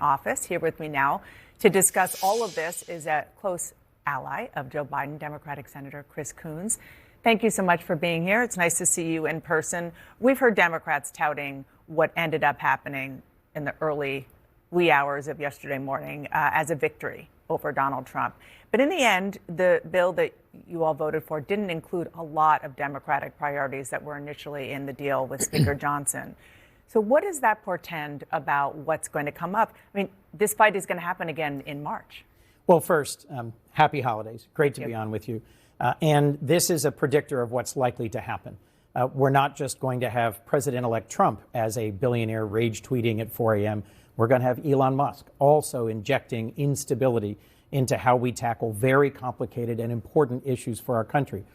office. Here with me now to discuss all of this is a close ally of Joe Biden, Democratic Senator Chris Coons. Thank you so much for being here. It's nice to see you in person. We've heard Democrats touting what ended up happening in the early wee hours of yesterday morning as a victory over Donald Trump. But in the end, the bill that you all voted for didn't include a lot of Democratic priorities that were initially in the deal with Speaker Johnson. So what does that portend about what's going to come up? I mean, this fight is going to happen again in March. Well, first, happy holidays. Great to be on with you. And this is a predictor of what's likely to happen. We're not just going to have President-elect Trump as a billionaire rage tweeting at 4 a.m. We're going to have Elon Musk also injecting instability into how we tackle very complicated and important issues for our country.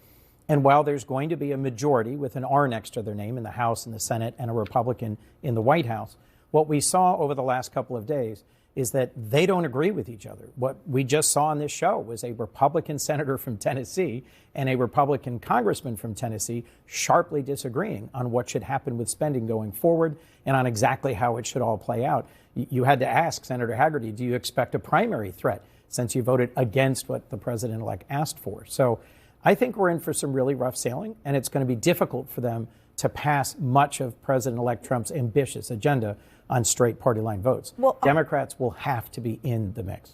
And while there's going to be a majority with an R next to their name in the House and the Senate and a Republican in the White House, what we saw over the last couple of days is that they don't agree with each other. What we just saw on this show was a Republican senator from Tennessee and a Republican congressman from Tennessee sharply disagreeing on what should happen with spending going forward and on exactly how it should all play out. You had to ask Senator Haggerty, do you expect a primary threat since you voted against what the president-elect asked for? So I think we're in for some really rough sailing, and it's going to be difficult for them to pass much of President-elect Trump's ambitious agenda on straight party line votes. Well, Democrats will have to be in the mix.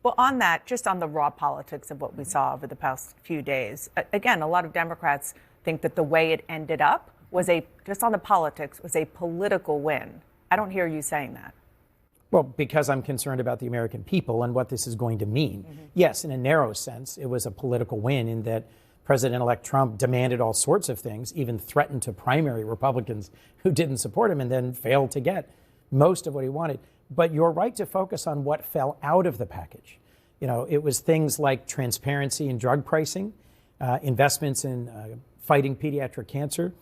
Well, on that, just on the raw politics of what we saw over the past few days, again, a lot of Democrats think that the way it ended up was just on the politics, was a political win. I don't hear you saying that. Well, because I'm concerned about the American people and what this is going to mean. Mm-hmm. Yes, in a narrow sense, it was a political win in that President-elect Trump demanded all sorts of things, even threatened to primary Republicans who didn't support him and then failed to get most of what he wanted. But you're right to focus on what fell out of the package. You know, it was things like transparency in drug pricing, investments in fighting pediatric cancer,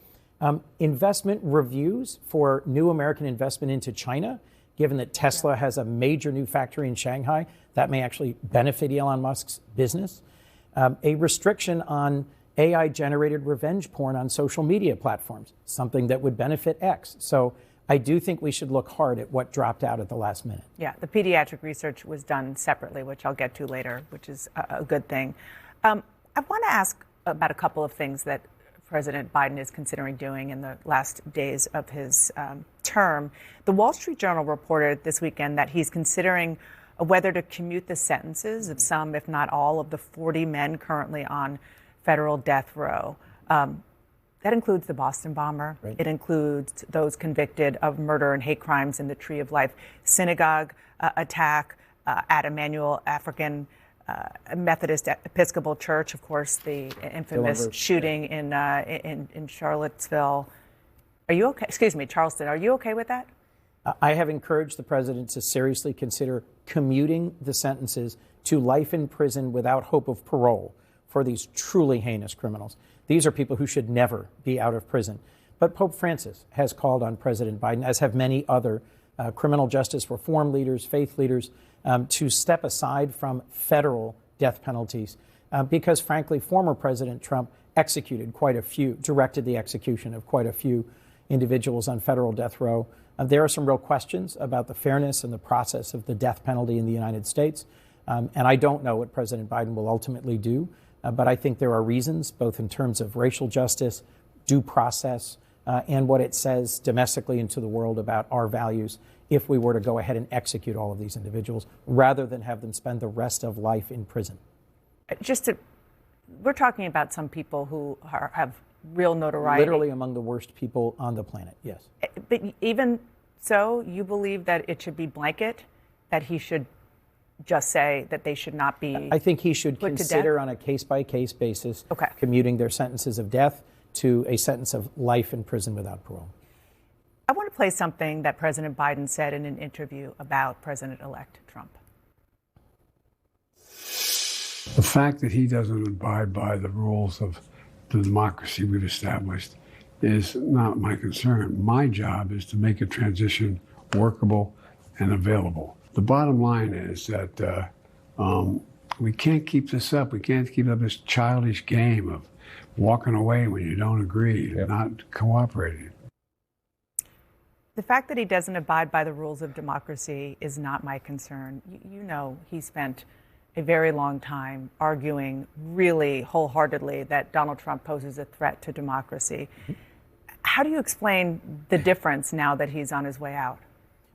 investment reviews for new American investment into China. Given that Tesla has a major new factory in Shanghai, that may actually benefit Elon Musk's business. A restriction on AI-generated revenge porn on social media platforms, something that would benefit X. So I do think we should look hard at what dropped out at the last minute. Yeah, the pediatric research was done separately, which I'll get to later, which is a good thing. I want to ask about a couple of things that President Biden is considering doing in the last days of his term. The Wall Street Journal reported this weekend that he's considering whether to commute the sentences of some, if not all, of the 40 men currently on federal death row. That includes the Boston bomber. Right. It includes those convicted of murder and hate crimes in the Tree of Life synagogue attack at Emmanuel African Methodist Episcopal Church, of course, the infamous shooting in Charlottesville. Are you okay? Excuse me, Charleston. Are you okay with that? I have encouraged the president to seriously consider commuting the sentences to life in prison without hope of parole for these truly heinous criminals. These are people who should never be out of prison. But Pope Francis has called on President Biden, as have many other criminal justice reform leaders, faith leaders, to step aside from federal death penalties because, frankly, former President Trump directed the execution of quite a few individuals on federal death row. There are some real questions about the fairness and the process of the death penalty in the United States. And I don't know what President Biden will ultimately do, but I think there are reasons, both in terms of racial justice, due process, and what it says domestically into the world about our values, if we were to go ahead and execute all of these individuals rather than have them spend the rest of life in prison. We're talking about some people who have real notoriety. Literally among the worst people on the planet, yes. But even so, you believe that it should be blanket, that he should just say that they should not be I think he should consider on a case-by-case basis commuting their sentences of death to a sentence of life in prison without parole. I want to play something that President Biden said in an interview about President-elect Trump. The fact that he doesn't abide by the rules of the democracy we've established is not my concern. My job is to make a transition workable and available. The bottom line is that we can't keep this up. We can't keep up this childish game of walking away when you don't agree and not cooperating. The fact that he doesn't abide by the rules of democracy is not my concern. You know, he spent a very long time arguing really wholeheartedly that Donald Trump poses a threat to democracy. How do you explain the difference now that he's on his way out?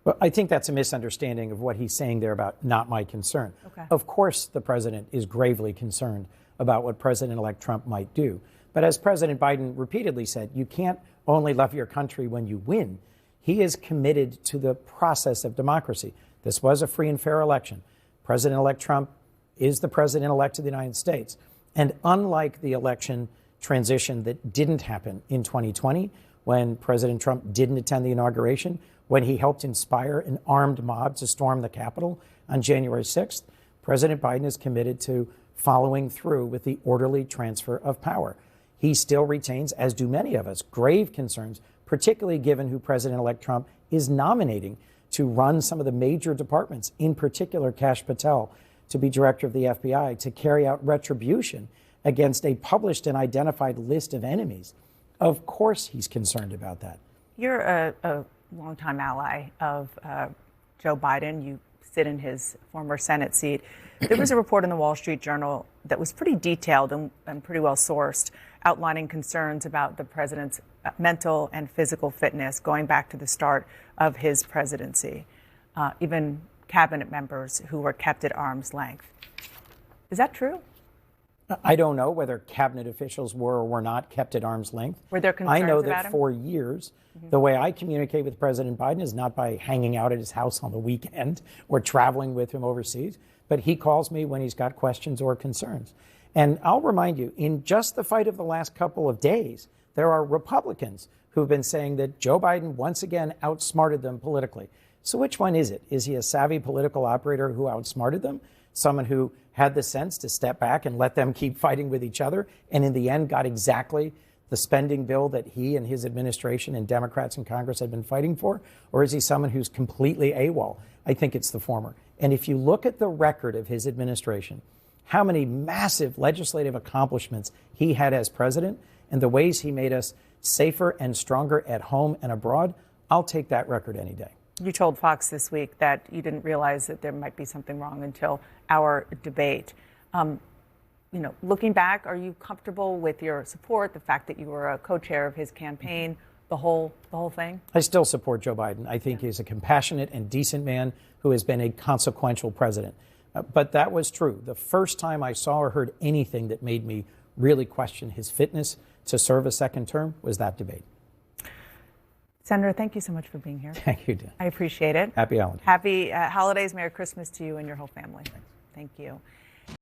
Well, I think that's a misunderstanding of what he's saying there about not my concern. Okay. Of course, the president is gravely concerned about what President-elect Trump might do. But as President Biden repeatedly said, you can't only love your country when you win. He is committed to the process of democracy. This was a free and fair election. President-elect Trump is the president-elect of the United States. And unlike the election transition that didn't happen in 2020, when President Trump didn't attend the inauguration, when he helped inspire an armed mob to storm the Capitol on January 6th, President Biden is committed to following through with the orderly transfer of power. He still retains, as do many of us, grave concerns, particularly given who President-elect Trump is nominating to run some of the major departments, in particular Kash Patel, to be director of the FBI, to carry out retribution against a published and identified list of enemies. Of course he's concerned about that. You're a longtime ally of Joe Biden. You sit in his former Senate seat. There was a report in the Wall Street Journal that was pretty detailed and pretty well sourced, outlining concerns about the president's mental and physical fitness going back to the start of his presidency, even cabinet members who were kept at arm's length. Is that true? I don't know whether cabinet officials were or were not kept at arm's length. Were there concerns I know about that him? for years, the way I communicate with President Biden is not by hanging out at his house on the weekend or traveling with him overseas, but he calls me when he's got questions or concerns. And I'll remind you, in just the fight of the last couple of days, there are Republicans who've been saying that Joe Biden once again outsmarted them politically. So which one is it? Is he a savvy political operator who outsmarted them? Someone who had the sense to step back and let them keep fighting with each other, and in the end got exactly the spending bill that he and his administration and Democrats in Congress had been fighting for? Or is he someone who's completely AWOL? I think it's the former. And if you look at the record of his administration, how many massive legislative accomplishments he had as president and the ways he made us safer and stronger at home and abroad, I'll take that record any day. You told Fox this week that you didn't realize that there might be something wrong until our debate. You know, looking back, are you comfortable with your support, the fact that you were a co-chair of his campaign, the whole thing? I still support Joe Biden. I think he's a compassionate and decent man who has been a consequential president. But that was true. The first time I saw or heard anything that made me really question his fitness to serve a second term was that debate. Senator, thank you so much for being here. Thank you, Dan. I appreciate it. Happy holidays. Happy holidays. Merry Christmas to you and your whole family. Thank you.